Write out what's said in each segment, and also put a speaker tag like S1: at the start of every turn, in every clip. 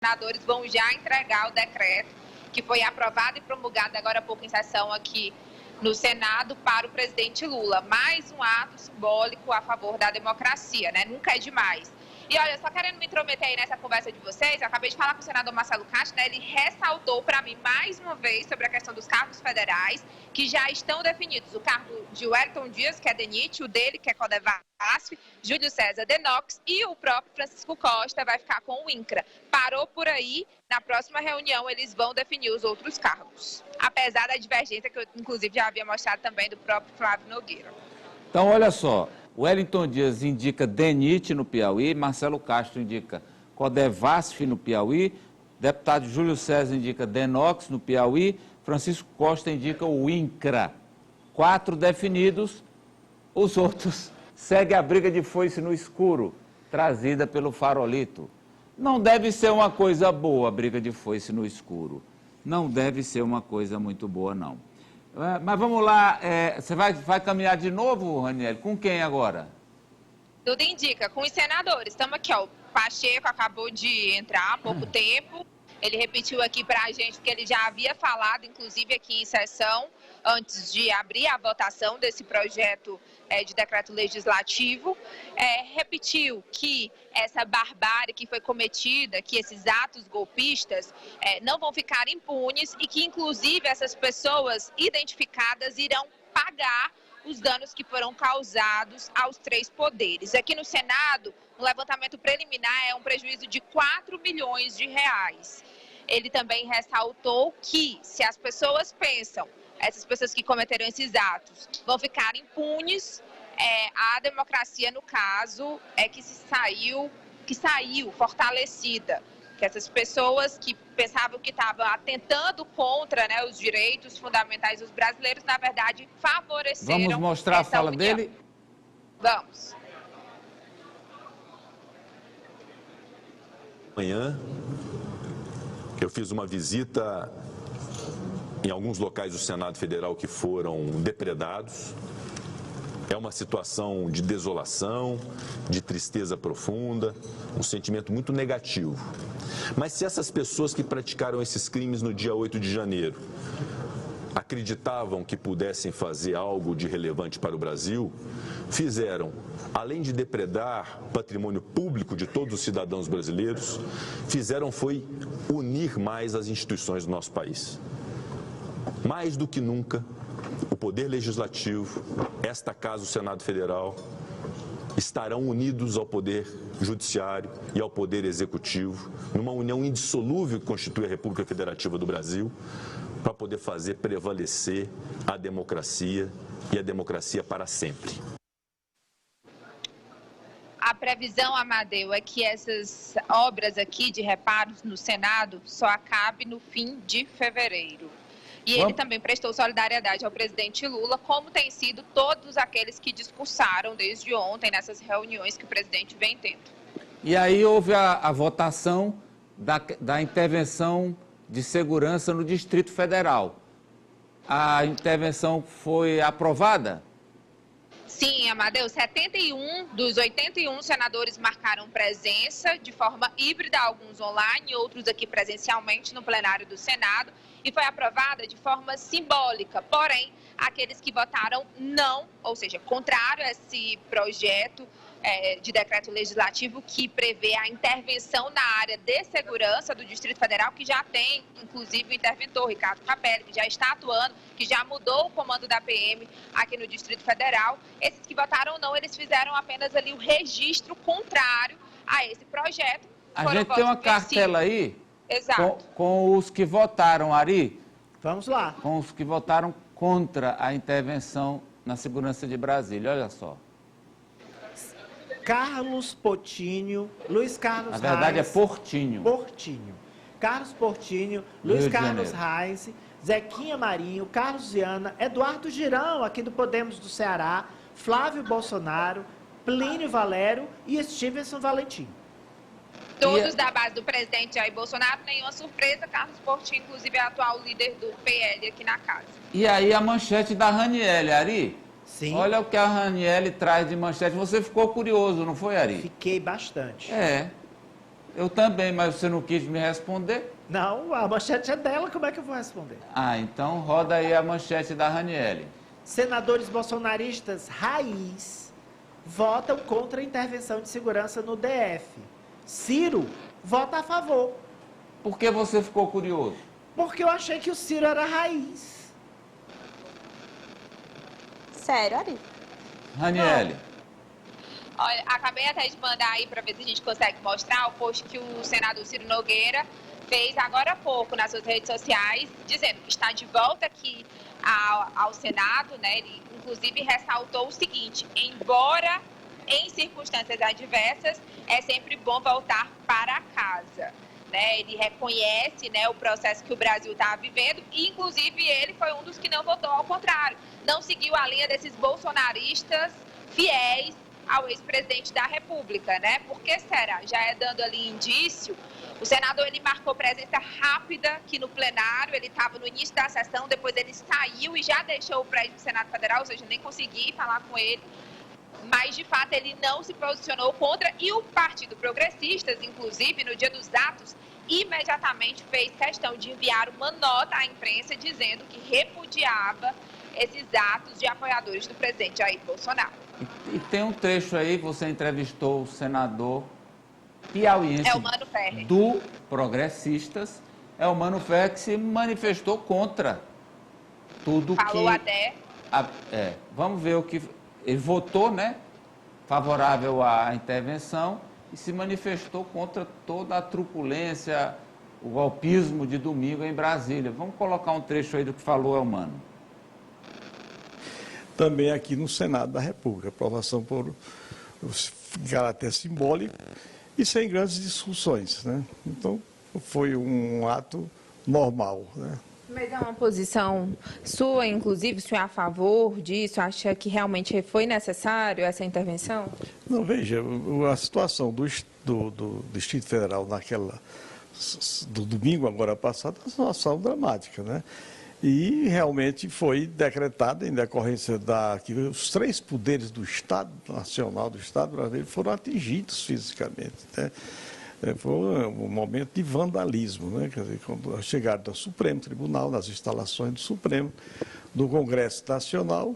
S1: senadores vão já entregar o decreto que foi aprovado e promulgado agora há pouco em sessão aqui no Senado para o presidente Lula. Mais um ato simbólico a favor da democracia, né? Nunca é demais. E olha, só querendo me intrometer aí nessa conversa de vocês, eu acabei de falar com o senador Marcelo Castro, né? Ele ressaltou para mim mais uma vez sobre a questão dos cargos federais, que já estão definidos. O cargo de Wellington Dias, que é DENIT, o dele, que é Codevasf, Júlio César Denox, e o próprio Francisco Costa vai ficar com o INCRA. Parou por aí, na próxima reunião eles vão definir os outros cargos. Apesar da divergência que eu, inclusive, já havia mostrado também do próprio Flávio Nogueira.
S2: Então, olha só, Wellington Dias indica DENIT no Piauí, Marcelo Castro indica Codevasf no Piauí, deputado Júlio César indica Denox no Piauí, Francisco Costa indica o INCRA. 4 definidos, os outros segue a briga de foice no escuro, trazida pelo Farolito. Não deve ser uma coisa boa a briga de foice no escuro. Não deve ser uma coisa muito boa, não. Mas vamos lá, você vai caminhar de novo, Raniel? Com quem agora?
S1: Tudo indica, com os senadores. Estamos aqui, ó, o Pacheco acabou de entrar há pouco tempo. Ele repetiu aqui para a gente que ele já havia falado, inclusive aqui em sessão, antes de abrir a votação desse projeto de decreto legislativo. Repetiu que essa barbárie que foi cometida, que esses atos golpistas não vão ficar impunes e que, inclusive, essas pessoas identificadas irão pagar os danos que foram causados aos 3 poderes. Aqui no Senado, um levantamento preliminar é um prejuízo de 4 bilhões de reais. Ele também ressaltou que, se as pessoas pensam, essas pessoas que cometeram esses atos vão ficar impunes, a democracia, no caso, que saiu fortalecida. Que essas pessoas que pensavam que estavam atentando contra, né, os direitos fundamentais dos brasileiros, na verdade, favoreceram.
S2: Vamos mostrar a fala dele?
S1: Vamos.
S3: Amanhã, eu fiz uma visita em alguns locais do Senado Federal que foram depredados. É uma situação de desolação, de tristeza profunda, um sentimento muito negativo. Mas se essas pessoas que praticaram esses crimes no dia 8 de janeiro acreditavam que pudessem fazer algo de relevante para o Brasil, fizeram, além de depredar patrimônio público de todos os cidadãos brasileiros, fizeram foi unir mais as instituições do nosso país. Mais do que nunca, o Poder Legislativo, esta Casa, o Senado Federal, estarão unidos ao Poder Judiciário e ao Poder Executivo, numa união indissolúvel que constitui a República Federativa do Brasil, para poder fazer prevalecer a democracia e a democracia para sempre.
S1: A previsão, Amadeu, é que essas obras aqui de reparos no Senado só acabem no fim de fevereiro. E ele também prestou solidariedade ao presidente Lula, como tem sido todos aqueles que discursaram desde ontem nessas reuniões que o presidente vem tendo.
S2: E aí houve a votação da intervenção de segurança no Distrito Federal. A intervenção foi aprovada?
S1: Sim, Amadeu, 71 dos 81 senadores marcaram presença de forma híbrida, alguns online, outros aqui presencialmente no plenário do Senado, e foi aprovada de forma simbólica. Porém, aqueles que votaram não, ou seja, contrário a esse projeto de decreto legislativo que prevê a intervenção na área de segurança do Distrito Federal, que já tem, inclusive, o interventor, Ricardo Capelli, que já está atuando, que já mudou o comando da PM aqui no Distrito Federal. Esses que votaram não, eles fizeram apenas ali o registro contrário a esse projeto.
S2: A gente tem uma cartela aí.
S1: Exato.
S2: Com os que votaram, Ari?
S4: Vamos lá.
S2: Com os que votaram contra a intervenção na segurança de Brasília, olha só.
S4: Carlos Portinho, Luiz Carlos Reis...
S2: Na verdade é Portinho.
S4: Portinho. Carlos Portinho, Luiz Carlos Reis, Zequinha Marinho, Carlos Viana, Eduardo Girão, aqui do Podemos do Ceará, Flávio Bolsonaro, Plínio Valério e Stevenson Valentim.
S1: Todos da base do presidente Jair Bolsonaro, nenhuma surpresa. Carlos Portinho, inclusive, é atual líder do PL aqui na casa.
S2: E aí a manchete da Raniele, Ari?
S4: Sim.
S2: Olha o que a Raniele traz de manchete. Você ficou curioso, não foi, Ari?
S4: Fiquei bastante.
S2: Eu também, mas você não quis me responder?
S4: Não, a manchete é dela, como é que eu vou responder?
S2: Ah, então roda aí a manchete da Raniele.
S4: Senadores bolsonaristas raiz votam contra a intervenção de segurança no DF. Ciro vota a favor.
S2: Por que você ficou curioso?
S4: Porque eu achei que o Ciro era raiz.
S5: Sério, Ari?
S2: Raniele.
S1: Olha, acabei até de mandar aí para ver se a gente consegue mostrar o post que o senador Ciro Nogueira fez agora há pouco nas suas redes sociais, dizendo que está de volta aqui ao Senado, né? Ele, inclusive, ressaltou o seguinte: embora em circunstâncias adversas, é sempre bom voltar para casa. Né? Ele reconhece, né, o processo que o Brasil está vivendo e, inclusive, ele foi um dos que não votou ao contrário. Não seguiu a linha desses bolsonaristas fiéis ao ex-presidente da República, né? Porque, será, já é dando ali indício, o senador, ele marcou presença rápida aqui no plenário, ele estava no início da sessão, depois ele saiu e já deixou o prédio do Senado Federal, ou seja, nem consegui falar com ele, mas, de fato, ele não se posicionou contra, e o Partido Progressistas, inclusive, no dia dos atos, imediatamente fez questão de enviar uma nota à imprensa dizendo que repudiava esses atos de apoiadores do presidente Jair Bolsonaro.
S2: E tem um trecho aí, você entrevistou o senador piauiense
S1: Elmano Ferrer,
S2: do Progressistas, Elmano Ferrer, que se manifestou contra tudo que...
S1: falou até...
S2: vamos ver o que... Ele votou, né, favorável à intervenção e se manifestou contra toda a truculência, o golpismo de domingo em Brasília. Vamos colocar um trecho aí do que falou Elmano.
S6: Também aqui no Senado da República, aprovação por caráter simbólico e sem grandes discussões, né? Então, foi um ato normal, né?
S5: Mas é uma posição sua, inclusive, o senhor é a favor disso? Acha que realmente foi necessário essa intervenção?
S6: Não, veja, a situação do Distrito Federal do domingo agora passado é uma situação dramática, né? E realmente foi decretada em decorrência que os três poderes do Estado Nacional, do Estado brasileiro, foram atingidos fisicamente, né? Foi um momento de vandalismo, né? Quer dizer, quando chegaram do Supremo Tribunal, nas instalações do Supremo, do Congresso Nacional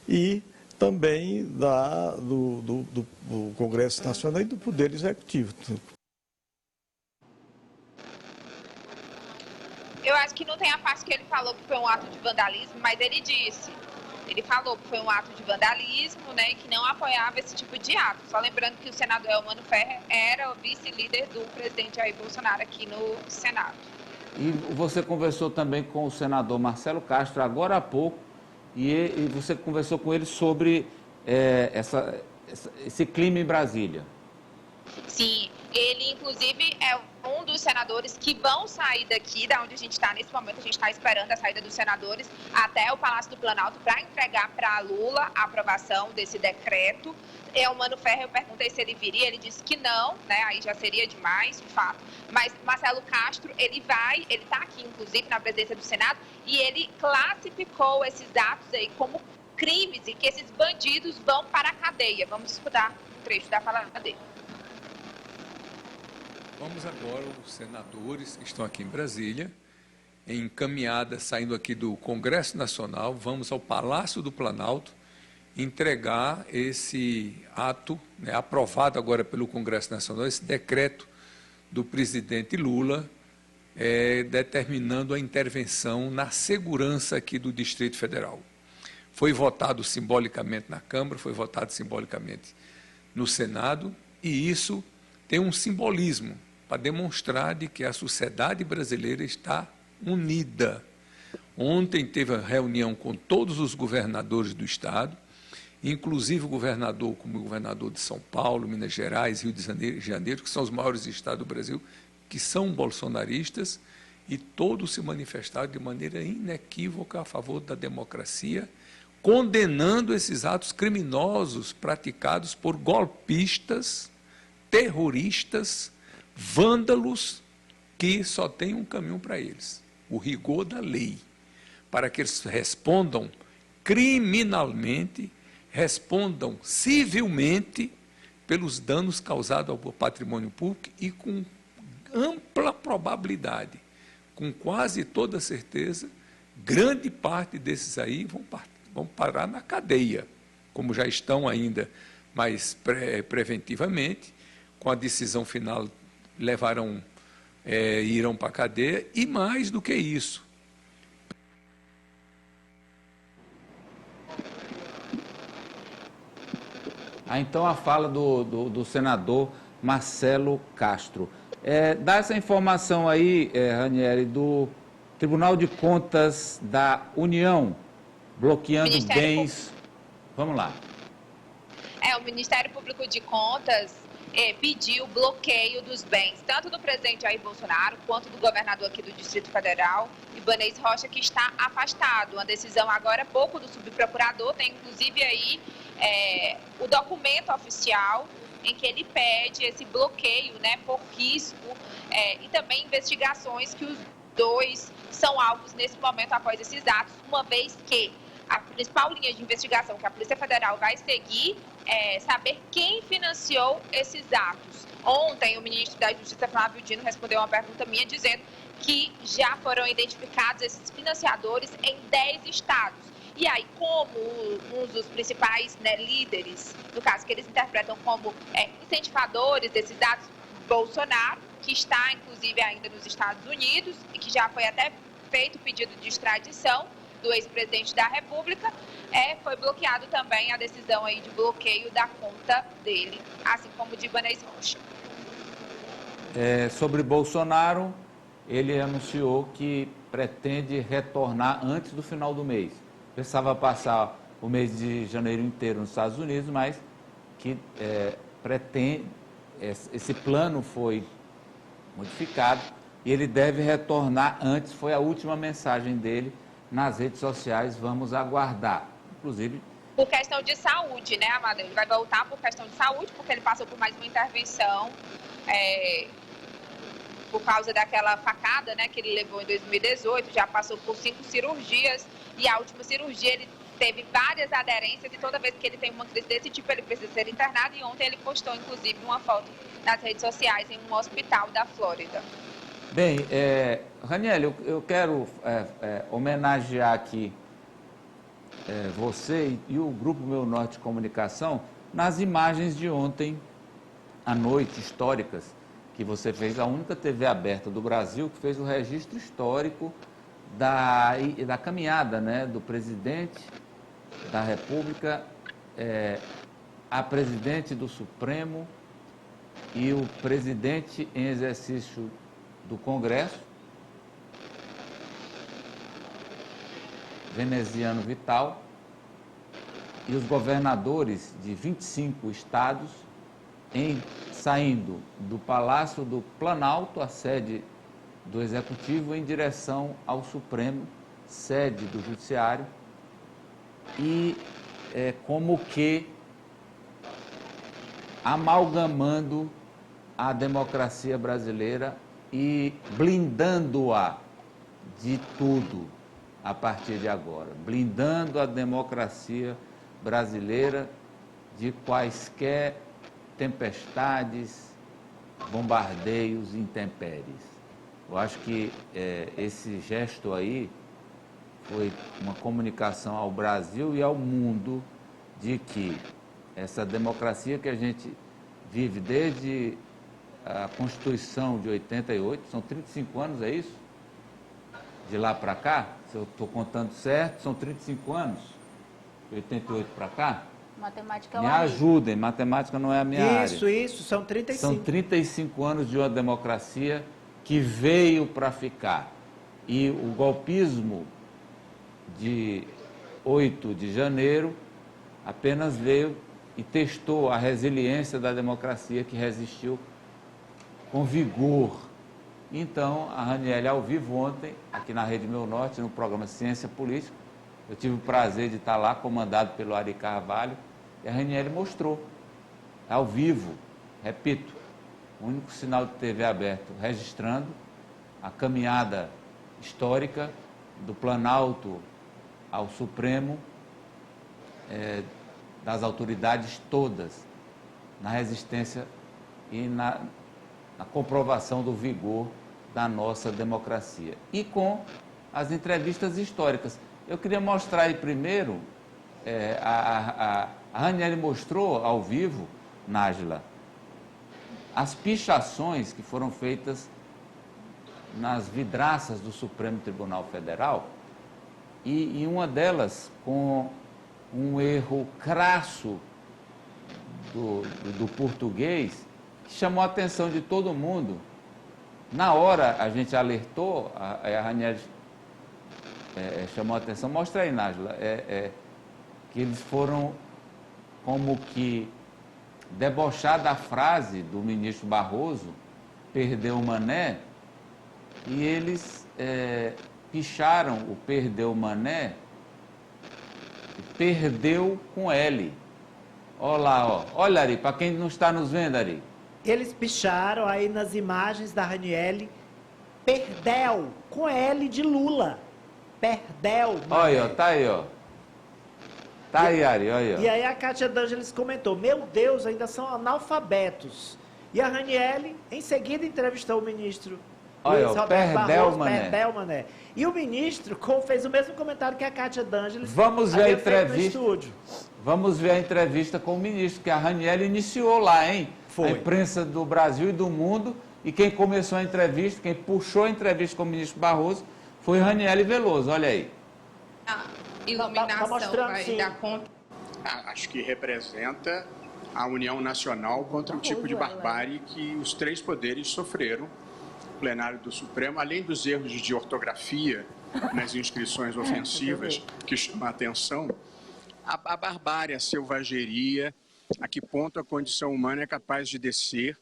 S6: e também do Congresso Nacional e do Poder Executivo.
S1: Eu acho que não tem a parte que ele falou que foi um ato de vandalismo, mas ele falou que foi um ato de vandalismo, né, e que não apoiava esse tipo de ato. Só lembrando que o senador Elmano Ferrer era o vice-líder do presidente Jair Bolsonaro aqui no Senado.
S2: E você conversou também com o senador Marcelo Castro agora há pouco, e você conversou com ele sobre esse clima em Brasília.
S1: Sim, ele inclusive é um dos senadores que vão sair daqui, da onde a gente está nesse momento. A gente está esperando a saída dos senadores até o Palácio do Planalto para entregar para Lula a aprovação desse decreto. Elmano Ferrer, eu perguntei se ele viria, ele disse que não, né? Aí já seria demais, de fato. Mas Marcelo Castro, ele está aqui, inclusive, na presidência do Senado, e ele classificou esses atos aí como crimes e que esses bandidos vão para a cadeia. Vamos escutar um trecho da fala dele.
S7: Vamos agora, os senadores que estão aqui em Brasília, em caminhada, saindo aqui do Congresso Nacional, vamos ao Palácio do Planalto entregar esse ato, né, aprovado agora pelo Congresso Nacional, esse decreto do presidente Lula, determinando a intervenção na segurança aqui do Distrito Federal. Foi votado simbolicamente na Câmara, foi votado simbolicamente no Senado, e isso tem um simbolismo para demonstrar de que a sociedade brasileira está unida. Ontem teve a reunião com todos os governadores do Estado, inclusive o governador, como o governador de São Paulo, Minas Gerais, Rio de Janeiro, que são os maiores estados do Brasil, que são bolsonaristas, e todos se manifestaram de maneira inequívoca a favor da democracia, condenando esses atos criminosos praticados por golpistas, terroristas, vândalos, que só tem um caminho para eles: o rigor da lei, para que eles respondam criminalmente, respondam civilmente pelos danos causados ao patrimônio público e com ampla probabilidade, com quase toda certeza, grande parte desses aí vão parar na cadeia, como já estão ainda, mas preventivamente, com a decisão final irão para a cadeia, e mais do que isso.
S2: Então a fala do senador Marcelo Castro. Dá essa informação aí, Ranieri, do Tribunal de Contas da União, bloqueando bens. Vamos lá.
S1: O Ministério Público de Contas pediu bloqueio dos bens, tanto do presidente Jair Bolsonaro, quanto do governador aqui do Distrito Federal, Ibanez Rocha, que está afastado. Uma decisão agora há pouco do subprocurador, tem inclusive aí o documento oficial em que ele pede esse bloqueio, né, por risco, e também investigações que os dois são alvos nesse momento após esses atos, uma vez que a principal linha de investigação que a Polícia Federal vai seguir é saber quem financiou esses atos. Ontem, o ministro da Justiça, Flávio Dino, respondeu uma pergunta minha dizendo que já foram identificados esses financiadores em 10 estados. E aí, como um dos principais, né, líderes, no caso, que eles interpretam como incentivadores desses atos, Bolsonaro, que está, inclusive, ainda nos Estados Unidos e que já foi até feito pedido de extradição do ex-presidente da República, foi bloqueado também a decisão aí de bloqueio da conta dele, assim como de Ibanez Rocha.
S2: Sobre Bolsonaro, ele anunciou que pretende retornar antes do final do mês. Pensava passar o mês de janeiro inteiro nos Estados Unidos, mas que pretende, esse plano foi modificado e ele deve retornar antes. Foi a última mensagem dele nas redes sociais. Vamos aguardar. Inclusive,
S1: por questão de saúde, né, Amado? Ele vai voltar por questão de saúde, porque ele passou por mais uma intervenção por causa daquela facada, né, que ele levou em 2018, já passou por 5 cirurgias, e a última cirurgia ele teve várias aderências, e toda vez que ele tem uma crise desse tipo, ele precisa ser internado, e ontem ele postou, inclusive, uma foto nas redes sociais em um hospital da Flórida.
S2: Bem, Ranieri, eu quero homenagear aqui você e o Grupo Meu Norte Comunicação nas imagens de ontem à noite, históricas, que você fez, a única TV aberta do Brasil que fez o registro histórico da caminhada, né, do presidente da República, a presidente do Supremo e o presidente em exercício do Congresso, Veneziano Vital, e os governadores de 25 estados saindo do Palácio do Planalto, a sede do Executivo, em direção ao Supremo, sede do Judiciário, e como que amalgamando a democracia brasileira e blindando-a de tudo a partir de agora, blindando a democracia brasileira de quaisquer tempestades, bombardeios, intempéries. Eu acho que esse gesto aí foi uma comunicação ao Brasil e ao mundo de que essa democracia que a gente vive desde a Constituição de 88, são 35 anos, é isso? De lá para cá, se eu estou contando certo, são 35 anos, de 88 para cá?
S8: Matemática
S2: Me ajudem, matemática não é a minha área.
S4: Isso, são 35.
S2: São 35 anos de uma democracia que veio para ficar. E o golpismo de 8 de janeiro apenas veio e testou a resiliência da democracia, que resistiu com vigor. Então, a Ranieri, ao vivo ontem, aqui na Rede Meu Norte, no programa Ciência Política, eu tive o prazer de estar lá, comandado pelo Ari Carvalho, e a Ranieri mostrou, ao vivo, repito, o único sinal de TV aberto, registrando a caminhada histórica do Planalto ao Supremo, das autoridades todas, na resistência e a comprovação do vigor da nossa democracia. E com as entrevistas históricas. Eu queria mostrar aí primeiro, a Ranieri mostrou ao vivo, Nájila, as pichações que foram feitas nas vidraças do Supremo Tribunal Federal, e uma delas com um erro crasso do português, que chamou a atenção de todo mundo. Na hora a gente alertou, a Ranieri chamou a atenção, mostra aí, Nájila, que eles foram como que debochar da frase do ministro Barroso, perdeu o mané, e eles picharam o perdeu o mané, perdeu com L. Olha lá, ó. Olha, Ari, para quem não está nos vendo, Ari.
S4: Eles picharam aí nas imagens da Ranieri, perdeu, com L de Lula. Perdeu.
S2: Olha, ó, tá aí, ó. Tá aí, Ari, olha.
S4: E aí a Kátia D'Ângeles comentou, meu Deus, ainda são analfabetos. E a Ranieri, em seguida, entrevistou o ministro
S2: olha,
S4: Luiz Roberto Barroso,
S2: mané.
S4: mané. E o ministro fez o mesmo comentário que a Kátia D'Ângeles.
S2: Vamos ver a entrevista.
S4: No estúdio.
S2: Vamos ver a entrevista com o ministro, que a Ranieri iniciou lá, hein?
S4: Foi.
S2: A imprensa do Brasil e do mundo. E quem começou a entrevista, quem puxou a entrevista com o ministro Barroso, foi Ranieri Veloso. Olha aí.
S1: A iluminação vai dar conta.
S8: Acho que representa a união nacional contra o tipo de barbárie que os três poderes sofreram. O plenário do Supremo, além dos erros de ortografia nas inscrições ofensivas que chamam a atenção, a barbárie, a selvageria, a que ponto a condição humana é capaz de descer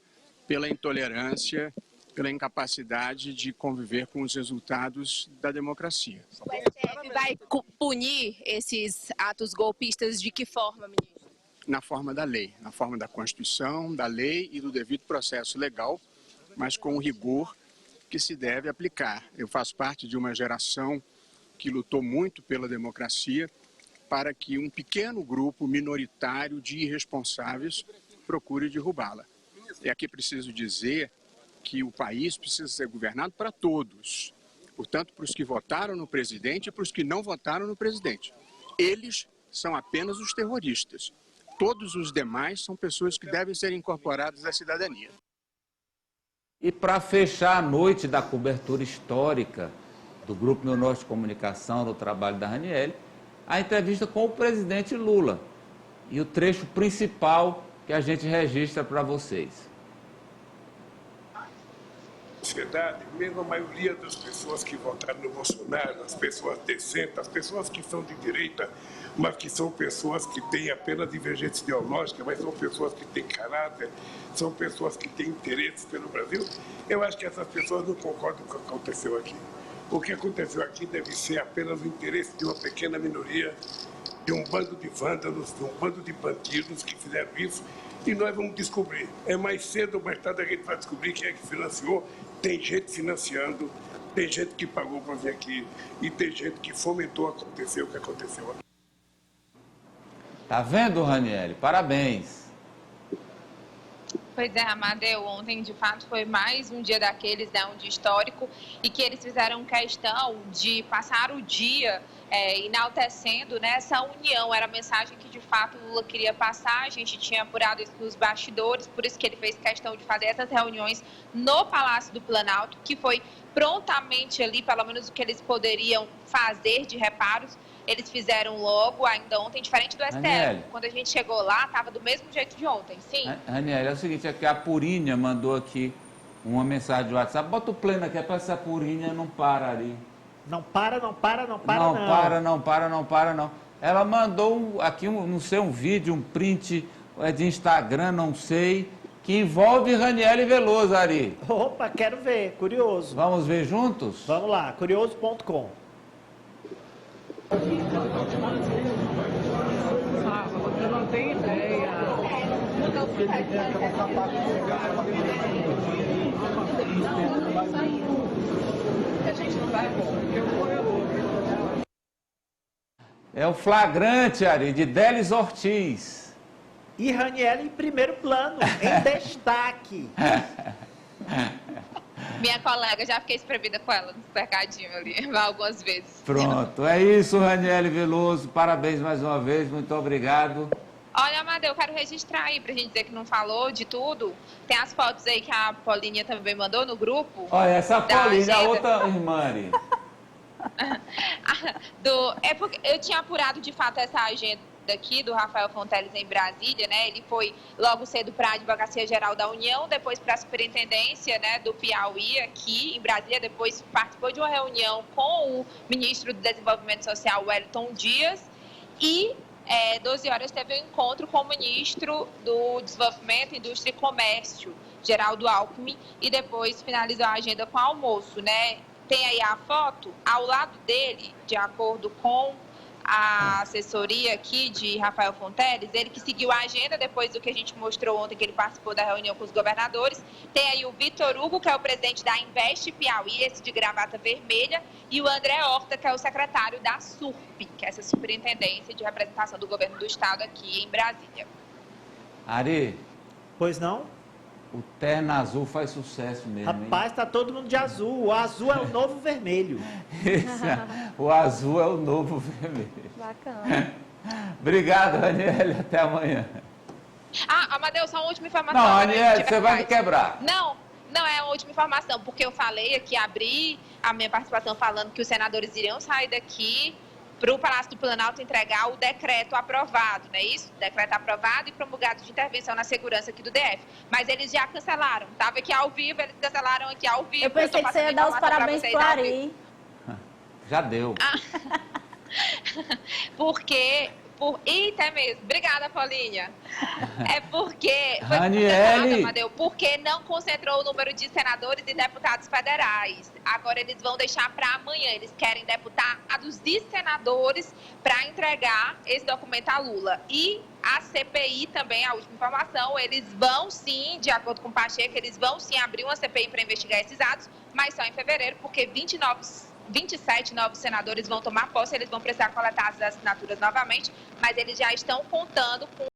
S8: pela intolerância, pela incapacidade de conviver com os resultados da democracia.
S9: O STF vai punir esses atos golpistas de que forma, ministro?
S8: Na forma da lei, na forma da Constituição, da lei e do devido processo legal, mas com o rigor que se deve aplicar. Eu faço parte de uma geração que lutou muito pela democracia para que um pequeno grupo minoritário de irresponsáveis procure derrubá-la. E aqui preciso dizer que o país precisa ser governado para todos. Portanto, para os que votaram no presidente e para os que não votaram no presidente. Eles são apenas os terroristas. Todos os demais são pessoas que devem ser incorporadas à cidadania.
S2: E para fechar a noite da cobertura histórica do Grupo Meu Norte de Comunicação, do trabalho da Ranieri, a entrevista com o presidente Lula. E o trecho principal que a gente registra para vocês.
S10: Sociedade, mesmo a maioria das pessoas que votaram no Bolsonaro, as pessoas decentes, as pessoas que são de direita, mas que são pessoas que têm apenas divergência ideológica, mas são pessoas que têm caráter, são pessoas que têm interesses pelo Brasil, eu acho que essas pessoas não concordam com o que aconteceu aqui. O que aconteceu aqui deve ser apenas o interesse de uma pequena minoria, de um bando de vândalos, de um bando de bandidos que fizeram isso, e nós vamos descobrir. É mais cedo ou mais tarde a gente vai descobrir quem é que financiou. Tem gente financiando, tem gente que pagou para vir aqui e tem gente que fomentou acontecer o que aconteceu aqui.
S2: Tá vendo, Ranieri? Parabéns.
S1: Pois é, Amadeu, ontem de fato foi mais um dia daqueles, né, um dia histórico, e que eles fizeram questão de passar o dia enaltecendo, né, essa união. Era a mensagem que de fato o Lula queria passar, a gente tinha apurado isso nos bastidores, por isso que ele fez questão de fazer essas reuniões no Palácio do Planalto, que foi prontamente ali, pelo menos o que eles poderiam fazer de reparos, eles fizeram logo, ainda ontem, diferente do STF.
S2: Ranieri.
S1: Quando a gente chegou lá, estava do mesmo jeito de ontem, sim.
S2: Ranieri, é o seguinte, é que a Purinha mandou aqui uma mensagem de WhatsApp. Bota o pleno aqui, é para essa Purinha não para ali.
S4: Não para, não para, não para,
S2: não.
S4: não.
S2: Não para, não. Ela mandou aqui, não sei, um vídeo, um print de Instagram, não sei, que envolve Ranieri Veloso, Ari.
S4: Opa, quero ver, curioso.
S2: Vamos ver juntos?
S4: Vamos lá, curioso.com.
S11: Você não tem ideia.
S2: É o flagrante, Ari, de Délis Ortiz.
S4: E Ranieri em primeiro plano, em destaque.
S1: Minha colega, já fiquei espremida com ela no mercadinho ali, algumas vezes.
S2: Pronto, é isso, Raniele Veloso. Parabéns mais uma vez, muito obrigado.
S1: Olha, Amadeu, eu quero registrar aí pra gente dizer que não falou de tudo. Tem as fotos aí que a Paulinha também mandou no grupo.
S2: Olha, essa Paulinha, a outra irmã ali.
S1: É porque eu tinha apurado de fato essa agenda aqui do Rafael Fonteles em Brasília, né? Ele foi logo cedo para a Advocacia Geral da União, depois para a Superintendência, né, do Piauí aqui em Brasília, depois participou de uma reunião com o ministro do Desenvolvimento Social, Wellington Dias, e 12 horas teve um encontro com o ministro do Desenvolvimento, Indústria e Comércio, Geraldo Alckmin, e depois finalizou a agenda com almoço, né? Tem aí a foto, ao lado dele, de acordo com a assessoria aqui de Rafael Fonteles, ele que seguiu a agenda depois do que a gente mostrou ontem, que ele participou da reunião com os governadores. Tem aí o Vitor Hugo, que é o presidente da Invest Piauí, esse de gravata vermelha, e o André Horta, que é o secretário da SURP, que é essa Superintendência de Representação do Governo do Estado aqui em Brasília.
S2: Ari.
S4: Pois não?
S2: O terno azul faz sucesso mesmo,
S4: Rapaz, tá todo mundo de azul. O azul é o novo vermelho.
S2: O azul é o novo vermelho.
S5: Bacana.
S2: Obrigado, Raniele. Até amanhã.
S1: Amadeu, só uma última informação.
S2: Não, Raniele, você vai me quebrar.
S1: Não, é uma última informação, porque eu falei aqui, abri a minha participação falando que os senadores iriam sair daqui para o Palácio do Planalto entregar o decreto aprovado, não é isso? Decreto aprovado e promulgado de intervenção na segurança aqui do DF. Mas eles já cancelaram. Estava aqui ao vivo, eles cancelaram aqui ao vivo.
S12: Eu pensei que você ia dar os parabéns para o Ari.
S2: Já deu.
S1: Porque... Eita mesmo. Obrigada, Paulinha. É porque...
S2: Raniele.
S1: Porque não concentrou o número de senadores e deputados federais. Agora eles vão deixar para amanhã. Eles querem deputados e senadores para entregar esse documento a Lula. E a CPI também, a última informação, eles vão sim, de acordo com o Pacheco, eles vão sim abrir uma CPI para investigar esses atos, mas só em fevereiro, porque 27 novos senadores vão tomar posse, eles vão precisar coletar as assinaturas novamente, mas eles já estão contando com